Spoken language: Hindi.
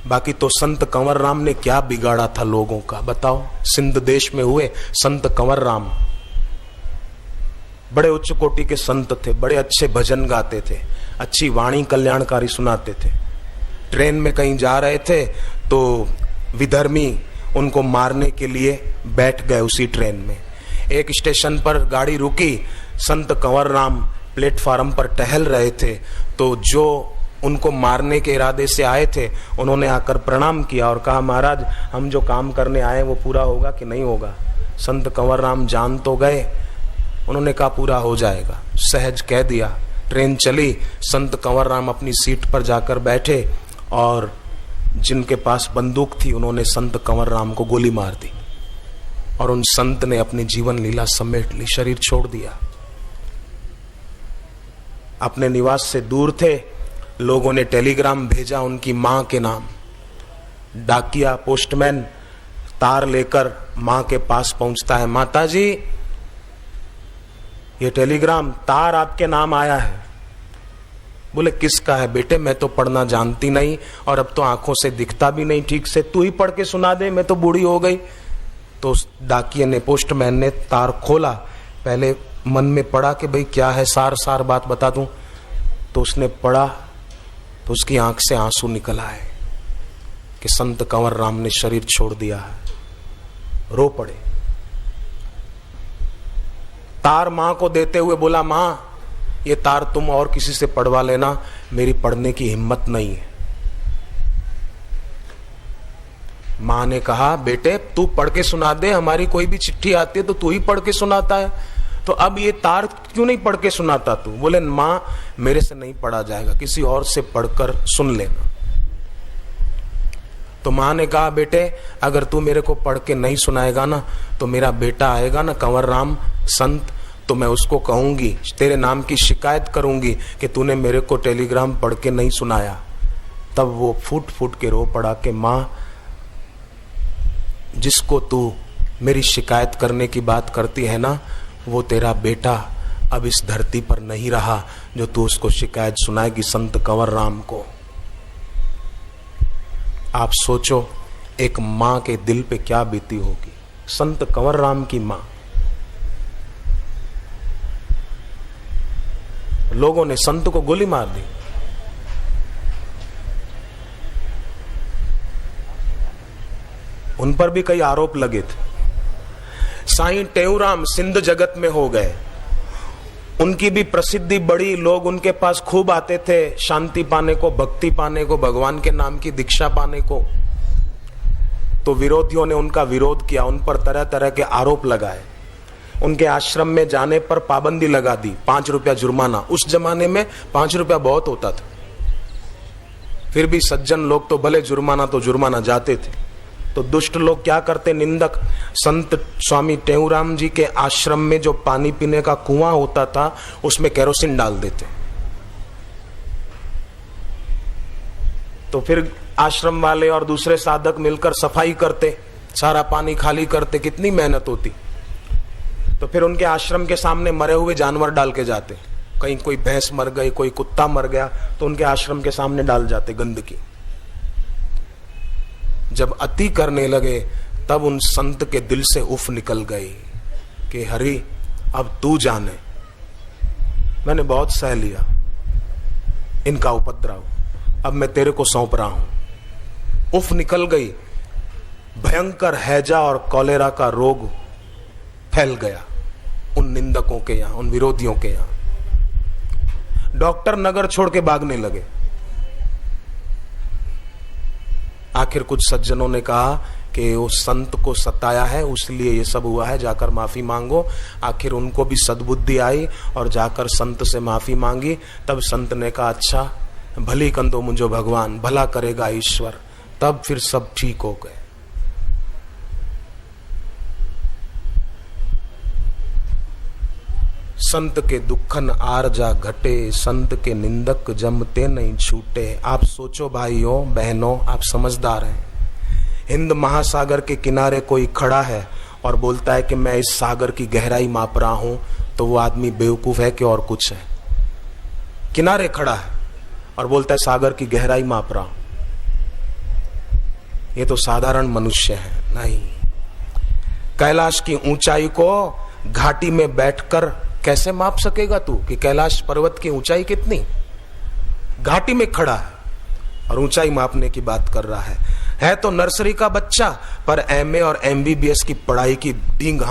बाकी तो संत कंवर राम ने क्या बिगाड़ा था लोगों का, बताओ। सिंध देश में हुए संत कंवर राम, बड़े उच्च कोटि के संत थे, बड़े अच्छे भजन गाते थे, अच्छी वाणी कल्याणकारी सुनाते थे। ट्रेन में कहीं जा रहे थे तो विधर्मी उनको मारने के लिए बैठ गए उसी ट्रेन में। एक स्टेशन पर गाड़ी रुकी, संत कंवर राम प्लेटफार्म पर टहल रहे थे, तो जो उनको मारने के इरादे से आए थे उन्होंने आकर प्रणाम किया और कहा, महाराज हम जो काम करने आए वो पूरा होगा कि नहीं होगा। संत कंवर राम जान तो गए, उन्होंने कहा पूरा हो जाएगा, सहज कह दिया। ट्रेन चली, संत कंवर राम अपनी सीट पर जाकर बैठे और जिनके पास बंदूक थी उन्होंने संत कंवर राम को गोली मार दी और उन संत ने अपनी जीवन लीला समेट ली, शरीर छोड़ दिया। अपने निवास से दूर थे, लोगों ने टेलीग्राम भेजा उनकी मां के नाम। डाकिया पोस्टमैन तार लेकर मां के पास पहुंचता है, माता जी ये टेलीग्राम तार आपके नाम आया है। बोले किसका है बेटे, मैं तो पढ़ना जानती नहीं और अब तो आंखों से दिखता भी नहीं ठीक से, तू ही पढ़ के सुना दे, मैं तो बूढ़ी हो गई। तो डाकिये ने, पोस्टमैन ने तार खोला, पहले मन में पढ़ा कि भाई क्या है, सार बात बता दूं। तो उसने पढ़ा तो उसकी आंख से आंसू निकल आए कि संत कंवर राम ने शरीर छोड़ दिया है। रो पड़े। तार मां को देते हुए बोला, मां ये तार तुम और किसी से पढ़वा लेना, मेरी पढ़ने की हिम्मत नहीं है। मां ने कहा, बेटे तू पढ़ के सुना दे, हमारी कोई भी चिट्ठी आती है तो तू ही पढ़ के सुनाता है, तो अब ये तार क्यों नहीं पढ़ के सुनाता तू। बोले मां मेरे से नहीं पढ़ा जाएगा, किसी और से पढ़कर सुन लेना। तो मां ने कहा, बेटे अगर तू मेरे को पढ़ के नहीं सुनाएगा ना तो मेरा बेटा आएगा ना कंवर राम संत, तो मैं उसको कहूंगी, तेरे नाम की शिकायत करूंगी कि तूने मेरे को टेलीग्राम पढ़ के नहीं सुनाया। तब वो फूट फूट के रो पड़ा कि मां जिसको तू मेरी शिकायत करने की बात करती है ना, वो तेरा बेटा अब इस धरती पर नहीं रहा जो तू उसको शिकायत सुनाएगी संत कंवर राम को। आप सोचो एक मां के दिल पे क्या बीती होगी। संत कंवर राम की मां, लोगों ने संत को गोली मार दी। उन पर भी कई आरोप लगे थे। साईं टेऊराम सिंध जगत में हो गए, उनकी भी प्रसिद्धि बड़ी, लोग उनके पास खूब आते थे शांति पाने को, भक्ति पाने को, भगवान के नाम की दीक्षा पाने को। तो विरोधियों ने उनका विरोध किया, उन पर तरह तरह के आरोप लगाए। उनके आश्रम में जाने पर पाबंदी लगा दी, 5 रुपया जुर्माना। उस जमाने में 5 रुपया बहुत होता था, फिर भी सज्जन लोग तो भले जुर्माना तो जुर्माना जाते थे। तो दुष्ट लोग क्या करते, निंदक, संत स्वामी टेऊराम जी के आश्रम में जो पानी पीने का कुआं होता था उसमें केरोसिन डाल देते। तो फिर आश्रम वाले और दूसरे साधक मिलकर सफाई करते, सारा पानी खाली करते, कितनी मेहनत होती। तो फिर उनके आश्रम के सामने मरे हुए जानवर डाल के जाते, कहीं कोई भैंस मर गई, कोई कुत्ता मर गया तो उनके आश्रम के सामने डाल जाते गंदगी। जब अति करने लगे तब उन संत के दिल से उफ निकल गई कि हरि अब तू जाने, मैंने बहुत सह लिया इनका उपद्रव, अब मैं तेरे को सौंप रहा हूं। उफ निकल गई, भयंकर हैजा और कॉलेरा का रोग फैल गया उन निंदकों के यहां, उन विरोधियों के यहां। डॉक्टर नगर छोड़ के भागने लगे। आखिर कुछ सज्जनों ने कहा कि वो संत को सताया है इसलिए ये सब हुआ है, जाकर माफी मांगो। आखिर उनको भी सद्बुद्धि आई और जाकर संत से माफी मांगी। तब संत ने कहा, अच्छा भली कंदो मुझो भगवान, भला करेगा ईश्वर। तब फिर सब ठीक हो गए। संत के दुखन आरजा घटे, संत के निंदक जमते नहीं छूटे। आप सोचो भाइयों बहनों, आप समझदार हैं। हिंद महासागर के किनारे कोई खड़ा है और बोलता है कि मैं इस सागर की गहराई माप रहा हूं, तो वो आदमी बेवकूफ है कि और कुछ है। किनारे खड़ा है और बोलता है सागर की गहराई माप रहा हूं। ये तो साधारण मनुष्य है। नहीं, कैलाश की ऊंचाई को घाटी में बैठकर कैसे माप सकेगा तू कि कैलाश पर्वत की ऊंचाई कितनी? घाटी में खड़ा है और ऊंचाई मापने की बात कर रहा है तो नर्सरी का बच्चा, पर एमए और एमबीबीएस की पढ़ाई की डींग